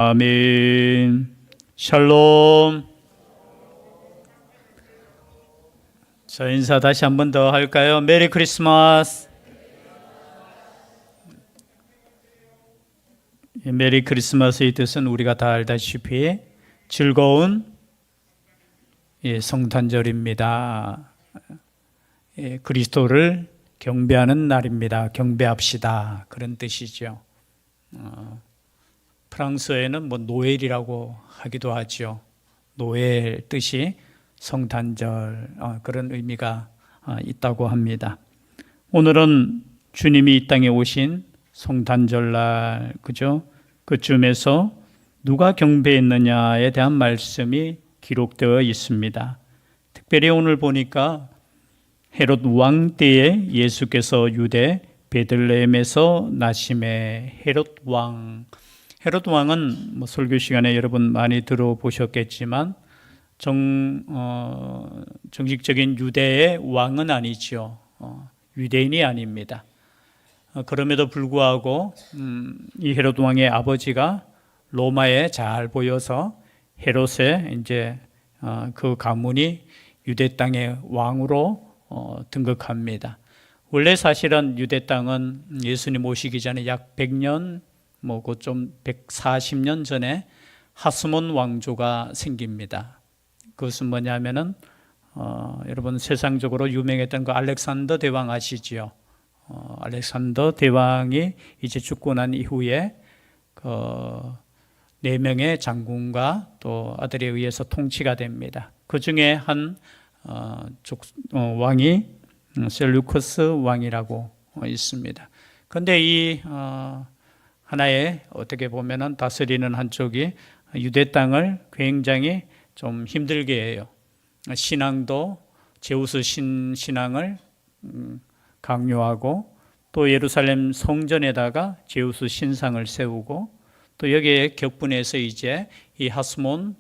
아멘. 샬롬. 자, 인사 다시 한 번 더 할까요? 메리 크리스마스. 메리 크리스마스의 뜻은 우리가 다 알다시피 즐거운 성탄절입니다. 그리스도를 경배하는 날입니다. 경배합시다. 그런 뜻이죠. 프랑스에는 노엘이라고 하기도 하죠. 노엘 뜻이 성탄절, 그런 의미가 있다고 합니다. 오늘은 주님이 이 땅에 오신 성탄절날, 그죠? 그쯤에서 누가 경배했느냐에 대한 말씀이 기록되어 있습니다. 특별히 오늘 보니까 헤롯 왕 때에 예수께서 유대 베들레헴에서 나심에 헤롯 왕은 설교 시간에 여러분 많이 들어보셨겠지만 정식적인 유대의 왕은 아니죠. 유대인이 아닙니다. 그럼에도 불구하고 이 헤롯 왕의 아버지가 로마에 잘 보여서 헤롯의 이제 그 가문이 유대 땅의 왕으로 등극합니다. 원래 사실은 유대 땅은 예수님 오시기 전에 약 100년, 좀 140년 전에 하스몬 왕조가 생깁니다. 그것은 뭐냐면은 여러분 세상적으로 유명했던 그 알렉산더 대왕 아시지요? 알렉산더 대왕이 이제 죽고 난 이후에 그 4명의 장군과 또 아들에 의해서 통치가 됩니다. 그 중에 한 왕이 셀루커스 왕이라고 있습니다. 그런데 이 하나의 어떻게 보면은 다스리는 한쪽이 유대 땅을 굉장히 좀 힘들게 해요. 신앙도 제우스 신앙을 강요하고 또 예루살렘 성전에다가 제우스 신상을 세우고 또 여기에 격분해서 이제 이 하스몬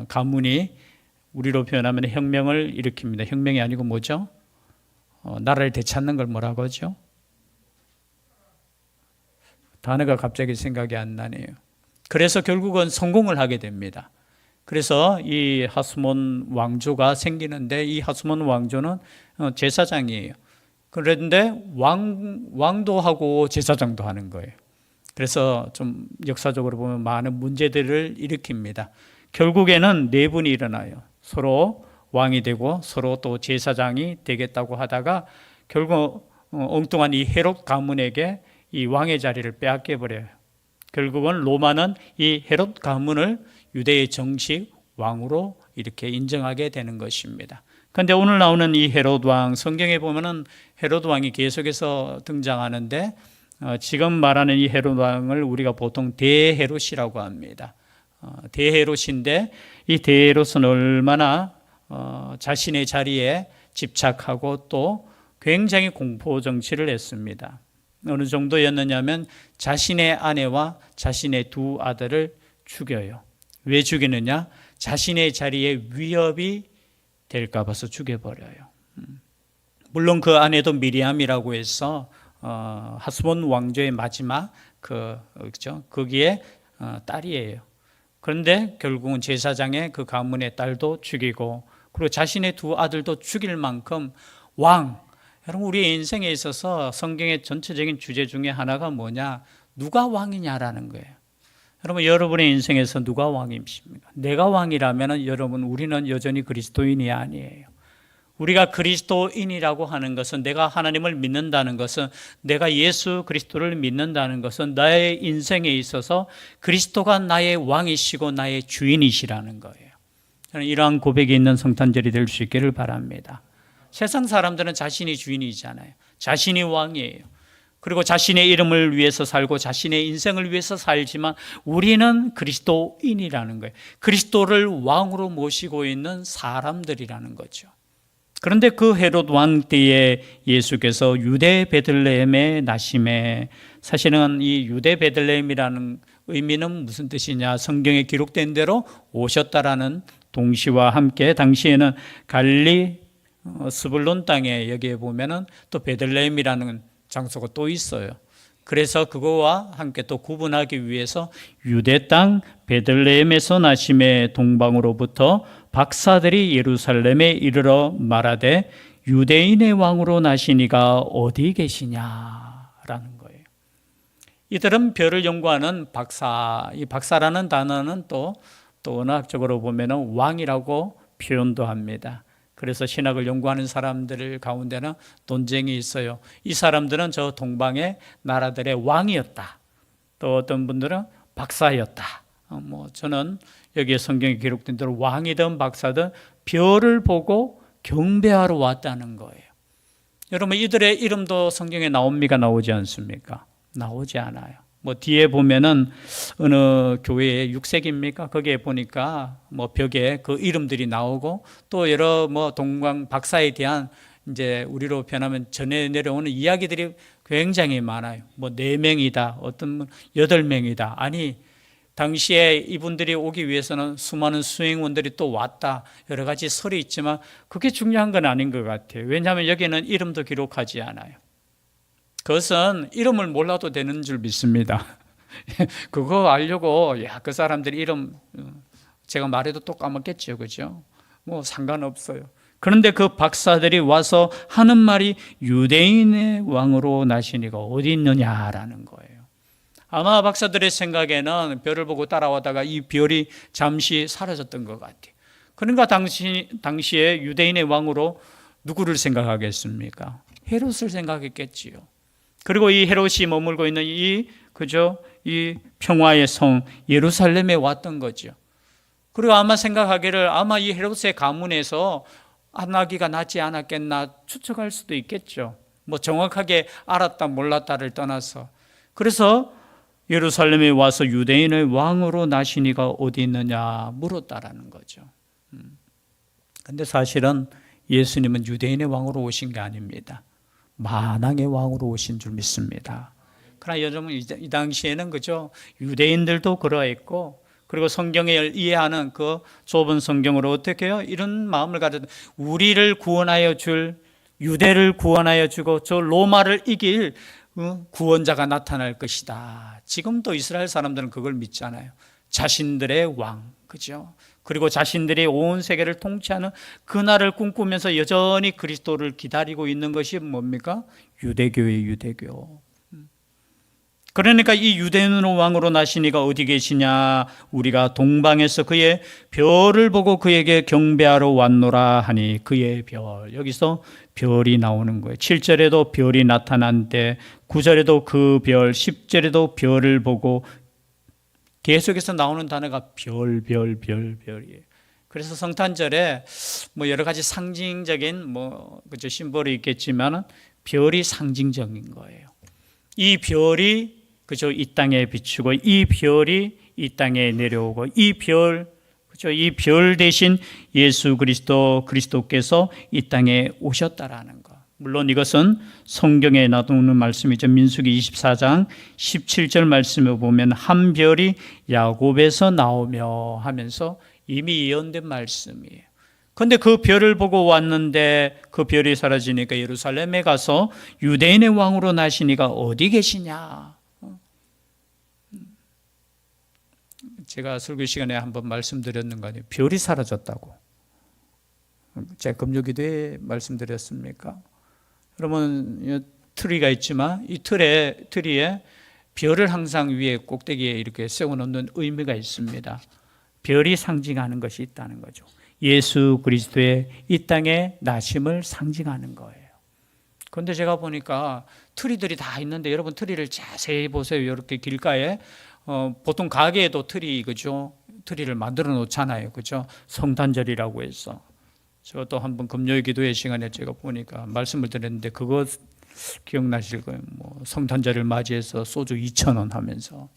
가문이 우리로 표현하면 혁명을 일으킵니다. 혁명이 아니고 뭐죠? 나라를 되찾는 걸 뭐라고 하죠? 단어가 갑자기 생각이 안 나네요. 그래서 결국은 성공을 하게 됩니다. 그래서 이 하스몬 왕조가 생기는데 이 하스몬 왕조는 제사장이에요. 그런데 왕도 하고 제사장도 하는 거예요. 그래서 좀 역사적으로 보면 많은 문제들을 일으킵니다. 결국에는 4분이 일어나요. 서로 왕이 되고 서로 또 제사장이 되겠다고 하다가 결국 엉뚱한 이 헤롯 가문에게 이 왕의 자리를 빼앗겨 버려요. 결국은 로마는 이 헤롯 가문을 유대의 정식 왕으로 이렇게 인정하게 되는 것입니다. 그런데 오늘 나오는 이 헤롯 왕, 성경에 보면은 헤롯 왕이 계속해서 등장하는데 지금 말하는 이 헤롯 왕을 우리가 보통 대헤롯이라고 합니다. 대헤롯인데 이 대헤롯은 얼마나 자신의 자리에 집착하고 또 굉장히 공포 정치를 했습니다. 어느 정도였느냐면 자신의 아내와 자신의 2 아들을 죽여요. 왜 죽이느냐? 자신의 자리에 위협이 될까 봐서 죽여버려요. 물론 그 아내도 미리암이라고 해서 하스몬 왕조의 마지막 그죠? 거기에 딸이에요. 그런데 결국은 제사장의 그 가문의 딸도 죽이고 그리고 자신의 2 아들도 죽일 만큼 여러분 우리의 인생에 있어서 성경의 전체적인 주제 중에 하나가 뭐냐? 누가 왕이냐라는 거예요. 여러분 여러분의 인생에서 누가 왕이십니까? 내가 왕이라면 여러분 우리는 여전히 그리스도인이 아니에요. 우리가 그리스도인이라고 하는 것은 내가 하나님을 믿는다는 것은 내가 예수 그리스도를 믿는다는 것은 나의 인생에 있어서 그리스도가 나의 왕이시고 나의 주인이시라는 거예요. 저는 이러한 고백이 있는 성탄절이 될 수 있기를 바랍니다. 세상 사람들은 자신이 주인이잖아요. 자신이 왕이에요. 그리고 자신의 이름을 위해서 살고 자신의 인생을 위해서 살지만 우리는 그리스도인이라는 거예요. 그리스도를 왕으로 모시고 있는 사람들이라는 거죠. 그런데 그 헤롯 왕 때에 예수께서 유대 베들레헴에 나심에, 사실은 이 유대 베들레헴이라는 의미는 무슨 뜻이냐? 성경에 기록된 대로 오셨다라는 동시와 함께 당시에는 갈릴리 스불론 땅에 여기에 보면은 또 베들레헴이라는 장소가 또 있어요. 그래서 그거와 함께 또 구분하기 위해서 유대 땅 베들레헴에서 나심에 동방으로부터 박사들이 예루살렘에 이르러 말하되 유대인의 왕으로 나시니가 어디 계시냐라는 거예요. 이들은 별을 연구하는 박사, 이 박사라는 단어는 또 언어학적으로 보면은 왕이라고 표현도 합니다. 그래서 신학을 연구하는 사람들 가운데는 논쟁이 있어요. 이 사람들은 저 동방의 나라들의 왕이었다. 또 어떤 분들은 박사였다. 저는 여기에 성경에 기록된 대로 왕이든 박사든 별을 보고 경배하러 왔다는 거예요. 여러분, 이들의 이름도 성경에 나옵니까? 나오지 않습니까? 나오지 않아요. 뒤에 보면은 어느 교회의 6세기입니까? 거기에 보니까 벽에 그 이름들이 나오고 또 여러 동방 박사에 대한 이제 우리로 표현하면 전해 내려오는 이야기들이 굉장히 많아요. 4명이다, 어떤 분 8명이다. 아니, 당시에 이분들이 오기 위해서는 수많은 수행원들이 또 왔다. 여러 가지 설이 있지만 그게 중요한 건 아닌 것 같아요. 왜냐하면 여기는 이름도 기록하지 않아요. 그것은 이름을 몰라도 되는 줄 믿습니다. 그거 알려고 그 사람들 이름 제가 말해도 또 까먹겠죠, 그죠? 상관없어요. 그런데 그 박사들이 와서 하는 말이 유대인의 왕으로 나시니가 어디 있느냐라는 거예요. 아마 박사들의 생각에는 별을 보고 따라오다가 이 별이 잠시 사라졌던 것 같아요. 그러니까 당시에 유대인의 왕으로 누구를 생각하겠습니까? 헤롯을 생각했겠지요. 그리고 이 헤롯이 머물고 있는 이 평화의 성 예루살렘에 왔던 거죠. 그리고 아마 생각하기를 아마 이 헤롯의 가문에서 아나기가 낳지 않았겠나 추측할 수도 있겠죠. 정확하게 알았다 몰랐다를 떠나서. 그래서 예루살렘에 와서 유대인의 왕으로 나시니가 어디 있느냐 물었다라는 거죠. 근데 사실은 예수님은 유대인의 왕으로 오신 게 아닙니다. 만왕의 왕으로 오신 줄 믿습니다. 그러나 여러분, 이 당시에는 그죠? 유대인들도 그러했고, 그리고 성경을 이해하는 그 좁은 성경으로 어떻게 해요? 이런 마음을 가졌다. 우리를 구원하여 줄, 유대를 구원하여 주고 저 로마를 이길 구원자가 나타날 것이다. 지금도 이스라엘 사람들은 그걸 믿잖아요. 자신들의 왕, 그죠? 그리고 자신들이 온 세계를 통치하는 그날을 꿈꾸면서 여전히 그리스도를 기다리고 있는 것이 뭡니까? 유대교의 유대교. 그러니까 이 유대인 왕으로 나시니가 어디 계시냐? 우리가 동방에서 그의 별을 보고 그에게 경배하러 왔노라 하니 그의 별. 여기서 별이 나오는 거예요. 7절에도 별이 나타난데 9절에도 그 별, 10절에도 별을 보고 계속해서 나오는 단어가 별이에요. 그래서 성탄절에 여러 가지 상징적인 심볼이 있겠지만 별이 상징적인 거예요. 이 별이 이 땅에 비추고 이 별이 이 땅에 내려오고 이 별 대신 예수 그리스도께서 이 땅에 오셨다라는 거. 물론 이것은 성경에 나오는 말씀이죠. 민수기 24장 17절 말씀을 보면 한 별이 야곱에서 나오며 하면서 이미 예언된 말씀이에요. 그런데 그 별을 보고 왔는데 그 별이 사라지니까 예루살렘에 가서 유대인의 왕으로 나시니가 어디 계시냐. 제가 설교 시간에 한번 말씀드렸는 거 아니에요. 별이 사라졌다고. 제가 금요기도에 말씀드렸습니까? 여러분, 트리가 있지만 이 트리에 별을 항상 위에 꼭대기에 이렇게 세워놓는 의미가 있습니다. 별이 상징하는 것이 있다는 거죠. 예수 그리스도의 이 땅에 나심을 상징하는 거예요. 그런데 제가 보니까 트리들이 다 있는데 여러분 트리를 자세히 보세요. 이렇게 길가에 보통 가게에도 트리를 만들어 놓잖아요. 그죠? 성탄절이라고 해서. 제가 또 한번 금요일 기도회 시간에 제가 보니까 말씀을 드렸는데 그거 기억나실 거예요. 성탄절을 맞이해서 소주 2,000원 하면서.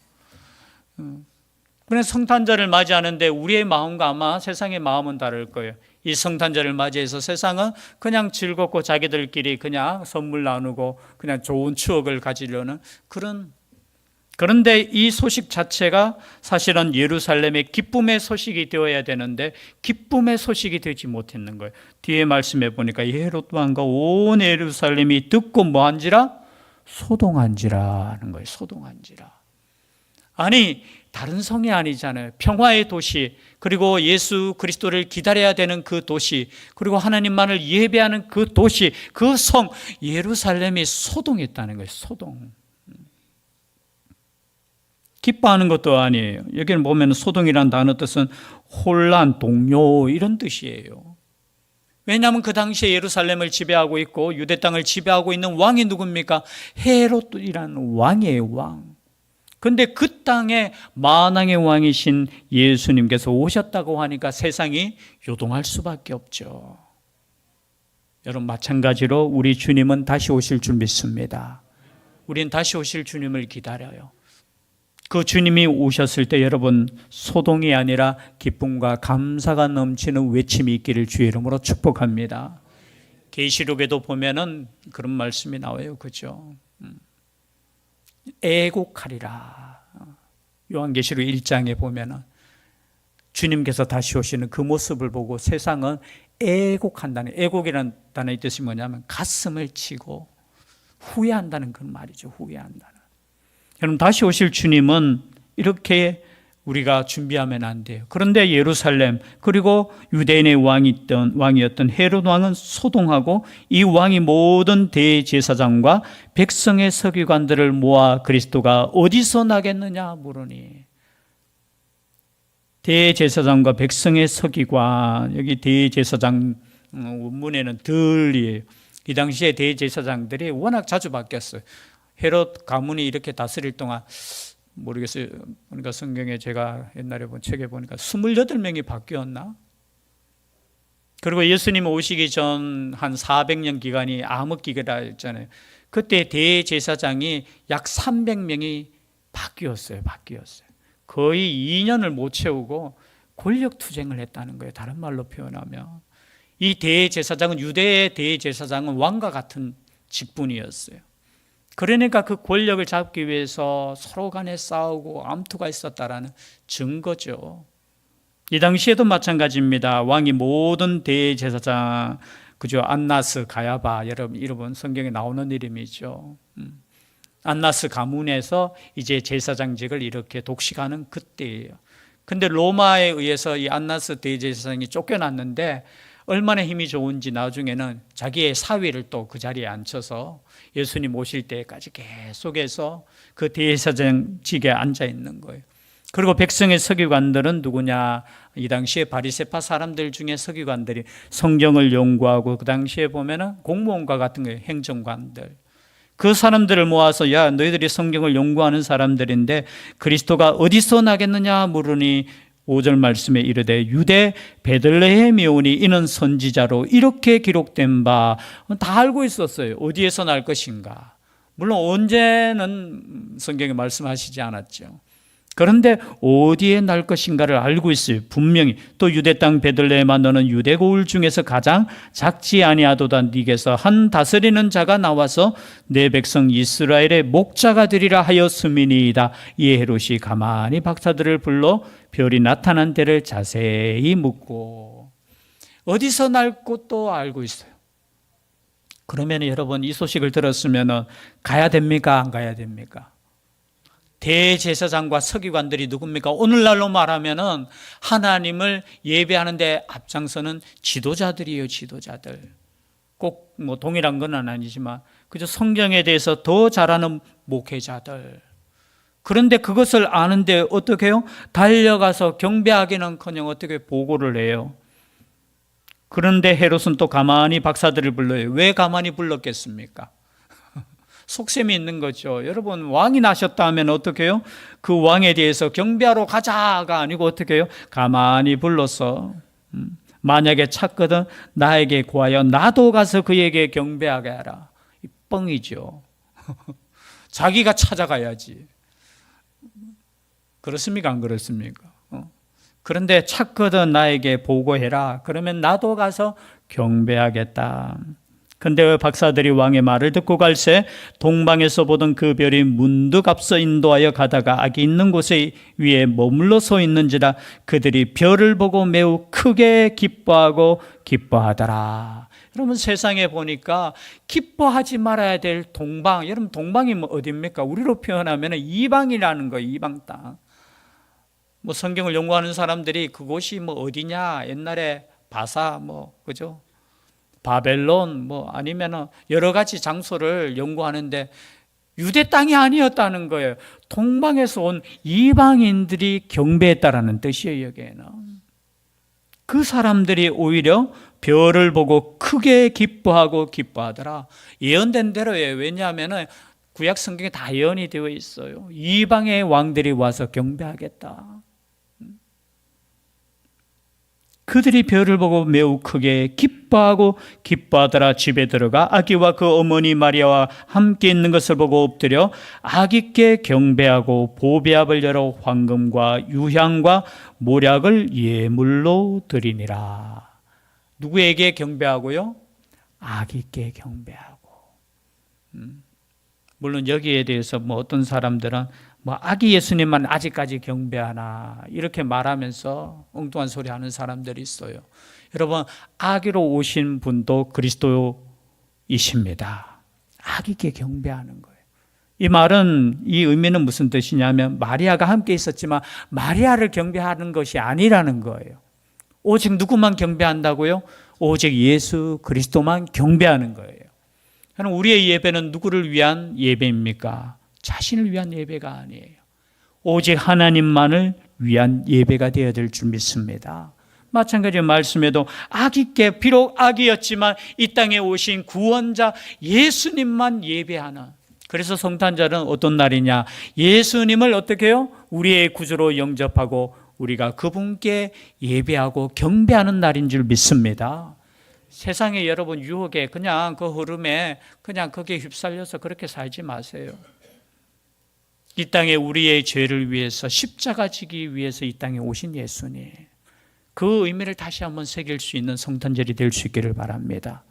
그래 성탄절을 맞이하는데 우리의 마음과 아마 세상의 마음은 다를 거예요. 이 성탄절을 맞이해서 세상은 그냥 즐겁고 자기들끼리 그냥 선물 나누고 그냥 좋은 추억을 가지려는 그런데 이 소식 자체가 사실은 예루살렘의 기쁨의 소식이 되어야 되는데 기쁨의 소식이 되지 못했는 거예요. 뒤에 말씀해 보니까 헤롯 왕과 온 예루살렘이 듣고 뭐한지라 소동한지라 하는 거예요. 소동한지라. 아니, 다른 성이 아니잖아요. 평화의 도시, 그리고 예수 그리스도를 기다려야 되는 그 도시, 그리고 하나님만을 예배하는 그 도시, 그 성 예루살렘이 소동했다는 거예요. 소동. 기뻐하는 것도 아니에요. 여기는 보면 소동이라는 단어 뜻은 혼란, 동요 이런 뜻이에요. 왜냐하면 그 당시에 예루살렘을 지배하고 있고 유대 땅을 지배하고 있는 왕이 누굽니까? 헤롯이라는 왕이에요. 왕. 그런데 그 땅에 만왕의 왕이신 예수님께서 오셨다고 하니까 세상이 요동할 수밖에 없죠. 여러분, 마찬가지로 우리 주님은 다시 오실 줄 믿습니다. 우리는 다시 오실 주님을 기다려요. 그 주님이 오셨을 때 여러분, 소동이 아니라 기쁨과 감사가 넘치는 외침이 있기를 주의 이름으로 축복합니다. 계시록에도 보면은 그런 말씀이 나와요. 그죠? 애곡하리라. 요한계시록 1장에 보면은 주님께서 다시 오시는 그 모습을 보고 세상은 애곡한다는, 애곡이라는 단어의 뜻이 뭐냐면 가슴을 치고 후회한다는 그런 말이죠. 후회한다는. 여러분, 다시 오실 주님은 이렇게 우리가 준비하면 안 돼요. 그런데 예루살렘, 그리고 유대인의 왕이었던 헤롯 왕은 소동하고 이 왕이 모든 대제사장과 백성의 서기관들을 모아 그리스도가 어디서 나겠느냐 물으니, 대제사장과 백성의 서기관, 여기 대제사장 원문에는 들이에요. 이 당시에 대제사장들이 워낙 자주 바뀌었어요. 헤롯 가문이 이렇게 다스릴 동안 모르겠어요. 그러니까 성경에 제가 옛날에 본 책에 보니까 28명이 바뀌었나? 그리고 예수님 오시기 전 한 400년 기간이 암흑기라 했잖아요. 그때 대제사장이 약 300명이 바뀌었어요. 거의 2년을 못 채우고 권력 투쟁을 했다는 거예요. 다른 말로 표현하면 이 대제사장은, 유대의 대제사장은 왕과 같은 직분이었어요. 그러니까 그 권력을 잡기 위해서 서로 간에 싸우고 암투가 있었다라는 증거죠. 이 당시에도 마찬가지입니다. 왕이 모든 대제사장, 그죠? 안나스, 가야바, 여러분 성경에 나오는 이름이죠. 안나스 가문에서 이제 제사장직을 이렇게 독식하는 그때예요. 근데 로마에 의해서 이 안나스 대제사장이 쫓겨났는데 얼마나 힘이 좋은지 나중에는 자기의 사위를 또 그 자리에 앉혀서 예수님 오실 때까지 계속해서 그 대제사장직에 앉아 있는 거예요. 그리고 백성의 서기관들은 누구냐? 이 당시에 바리새파 사람들 중에 서기관들이 성경을 연구하고 그 당시에 보면은 공무원과 같은 거예요. 행정관들. 그 사람들을 모아서 야, 너희들이 성경을 연구하는 사람들인데 그리스도가 어디서 나겠느냐 물으니 5절 말씀에 이르되 유대 베들레헴이 오니 이는 선지자로 이렇게 기록된 바. 다 알고 있었어요. 어디에서 날 것인가. 물론 언제는 성경에 말씀하시지 않았죠. 그런데 어디에 날 것인가를 알고 있어요. 분명히. 또 유대 땅 베들레헴아 너는 유대 고을 중에서 가장 작지 아니하도다. 네게서 한 다스리는 자가 나와서 내 백성 이스라엘의 목자가 되리라 하였음이니이다. 이에 헤롯이 가만히 박사들을 불러 별이 나타난 데를 자세히 묻고, 어디서 날 것도 알고 있어요. 그러면 여러분, 이 소식을 들었으면 가야 됩니까? 안 가야 됩니까? 대제사장과 서기관들이 누굽니까? 오늘날로 말하면은 하나님을 예배하는데 앞장서는 지도자들이에요. 지도자들. 꼭 뭐 동일한 건 아니지만 그저 성경에 대해서 더 잘하는 목회자들. 그런데 그것을 아는데 어떻게 해요? 달려가서 경배하기는커녕 어떻게 보고를 해요? 그런데 헤롯은 또 가만히 박사들을 불러요. 왜 가만히 불렀겠습니까? 속셈이 있는 거죠. 여러분, 왕이 나셨다 하면 어떻게 해요? 그 왕에 대해서 경배하러 가자가 아니고 어떻게 해요? 가만히 불러서 만약에 찾거든 나에게 구하여 나도 가서 그에게 경배하게 하라. 이 뻥이죠. 자기가 찾아가야지. 그렇습니까? 안 그렇습니까? 그런데 찾거든 나에게 보고해라. 그러면 나도 가서 경배하겠다. 근데 박사들이 왕의 말을 듣고 갈새 동방에서 보던 그 별이 문득 앞서 인도하여 가다가 악이 있는 곳에 위에 머물러 서 있는지라 그들이 별을 보고 매우 크게 기뻐하더라. 여러분 세상에 보니까 기뻐하지 말아야 될 동방, 여러분 동방이 뭐 어디입니까? 우리로 표현하면 이방이라는 거예요. 이방 땅. 뭐 성경을 연구하는 사람들이 그곳이 뭐 어디냐, 옛날에 바사 뭐 그죠? 바벨론 뭐 아니면 여러 가지 장소를 연구하는데 유대 땅이 아니었다는 거예요. 동방에서 온 이방인들이 경배했다라는 뜻이에요. 여기에는 그 사람들이 오히려 별을 보고 크게 기뻐하더라. 예언된 대로예요. 왜냐하면 구약 성경에 다 예언이 되어 있어요. 이방의 왕들이 와서 경배하겠다. 그들이 별을 보고 매우 크게 기뻐하더라. 집에 들어가 아기와 그 어머니 마리아와 함께 있는 것을 보고 엎드려 아기께 경배하고 보배압을 열어 황금과 유향과 모략을 예물로 드리니라. 누구에게 경배하고요? 아기께 경배하고. 물론 여기에 대해서 뭐 어떤 사람들은 뭐 아기 예수님만 아직까지 경배하나 이렇게 말하면서 엉뚱한 소리 하는 사람들이 있어요. 여러분, 아기로 오신 분도 그리스도이십니다. 아기께 경배하는 거예요. 이 말은, 이 의미는 무슨 뜻이냐면 마리아가 함께 있었지만 마리아를 경배하는 것이 아니라는 거예요. 오직 누구만 경배한다고요? 오직 예수 그리스도만 경배하는 거예요. 우리의 예배는 누구를 위한 예배입니까? 자신을 위한 예배가 아니에요. 오직 하나님만을 위한 예배가 되어야 될 줄 믿습니다. 마찬가지로 말씀에도 아기께, 비록 아기였지만 이 땅에 오신 구원자 예수님만 예배하는, 그래서 성탄절은 어떤 날이냐? 예수님을 어떻게 해요? 우리의 구주로 영접하고 우리가 그분께 예배하고 경배하는 날인 줄 믿습니다. 세상에 여러분 유혹에 그냥 그 흐름에 그냥 거기에 휩쓸려서 그렇게 살지 마세요. 이 땅에 우리의 죄를 위해서 십자가 지기 위해서 이 땅에 오신 예수님, 그 의미를 다시 한번 새길 수 있는 성탄절이 될 수 있기를 바랍니다.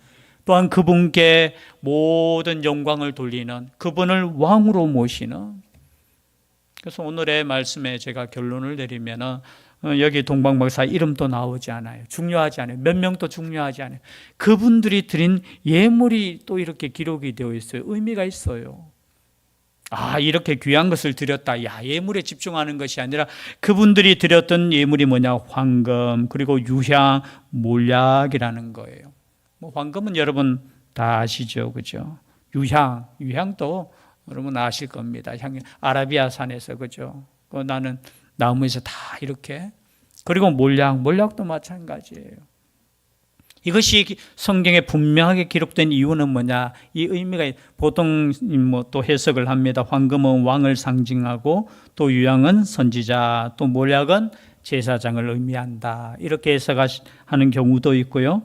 또한 그분께 모든 영광을 돌리는, 그분을 왕으로 모시는, 그래서 오늘의 말씀에 제가 결론을 내리면 여기 동방박사 이름도 나오지 않아요. 중요하지 않아요. 몇 명도 중요하지 않아요. 그분들이 드린 예물이 또 이렇게 기록이 되어 있어요. 의미가 있어요. 아, 이렇게 귀한 것을 드렸다. 야, 예물에 집중하는 것이 아니라 그분들이 드렸던 예물이 뭐냐? 황금, 그리고 유향, 몰약이라는 거예요. 뭐 황금은 여러분 다 아시죠, 그죠? 유향도 여러분 아실 겁니다. 아라비아 산에서, 그죠? 나는 나무에서 다 이렇게. 그리고 몰약도 마찬가지예요. 이것이 성경에 분명하게 기록된 이유는 뭐냐? 이 의미가 보통 뭐 또 해석을 합니다. 황금은 왕을 상징하고, 또 유향은 선지자, 또 몰약은 제사장을 의미한다. 이렇게 해석하는 경우도 있고요.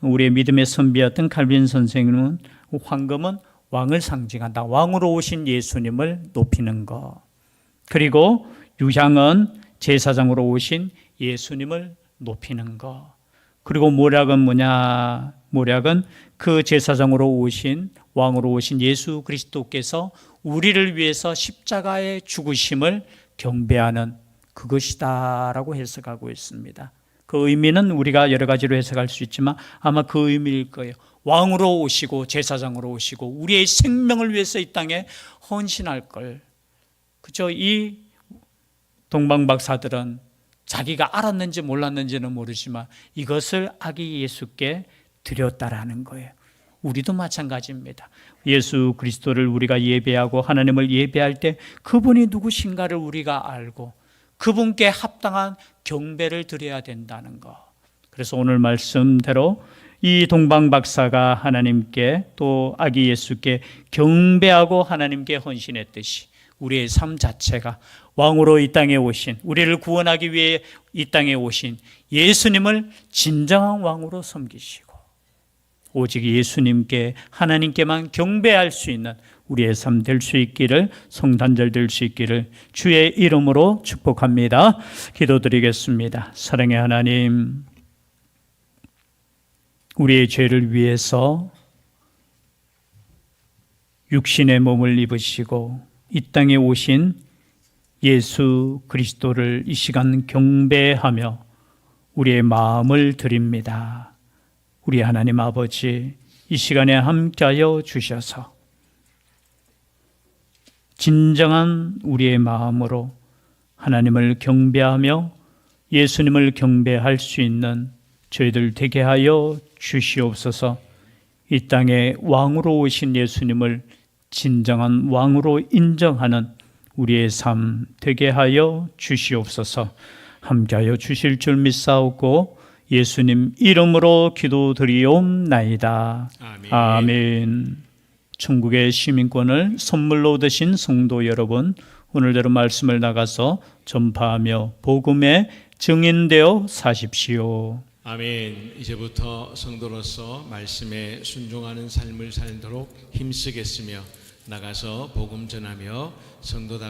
우리의 믿음의 선비였던 칼빈 선생님은 황금은 왕을 상징한다. 왕으로 오신 예수님을 높이는 것. 그리고 유향은 제사장으로 오신 예수님을 높이는 것. 그리고 몰약은 뭐냐? 몰약은 그 제사장으로 오신, 왕으로 오신 예수 그리스도께서 우리를 위해서 십자가의 죽으심을 경배하는 그것이다라고 해석하고 있습니다. 그 의미는 우리가 여러 가지로 해석할 수 있지만 아마 그 의미일 거예요. 왕으로 오시고 제사장으로 오시고 우리의 생명을 위해서 이 땅에 헌신할 걸. 그죠? 이 동방박사들은 자기가 알았는지 몰랐는지는 모르지만 이것을 아기 예수께 드렸다라는 거예요. 우리도 마찬가지입니다. 예수 그리스도를 우리가 예배하고 하나님을 예배할 때 그분이 누구신가를 우리가 알고 그분께 합당한 경배를 드려야 된다는 것. 그래서 오늘 말씀대로 이 동방박사가 하나님께 또 아기 예수께 경배하고 하나님께 헌신했듯이 우리의 삶 자체가 왕으로 이 땅에 오신, 우리를 구원하기 위해 이 땅에 오신 예수님을 진정한 왕으로 섬기시고 오직 예수님께, 하나님께만 경배할 수 있는 우리의 삶 될 수 있기를, 성탄절 될 수 있기를 주의 이름으로 축복합니다. 기도드리겠습니다. 사랑의 하나님, 우리의 죄를 위해서 육신의 몸을 입으시고 이 땅에 오신 예수 그리스도를 이 시간 경배하며 우리의 마음을 드립니다. 우리 하나님 아버지, 이 시간에 함께하여 주셔서 진정한 우리의 마음으로 하나님을 경배하며 예수님을 경배할 수 있는 저희들 되게 하여 주시옵소서. 이 땅에 왕으로 오신 예수님을 진정한 왕으로 인정하는 우리의 삶 되게 하여 주시옵소서. 함께하여 주실 줄 믿사오고 예수님 이름으로 기도드리옵나이다. 아멘. 아멘. 천국의 시민권을 선물로 얻으신 성도 여러분, 오늘대로 말씀을 나가서 전파하며 복음의 증인되어 사십시오. 아멘. 이제부터 성도로서 말씀에 순종하는 삶을 살도록 힘쓰겠으며 나가서 복음 전하며 성도답게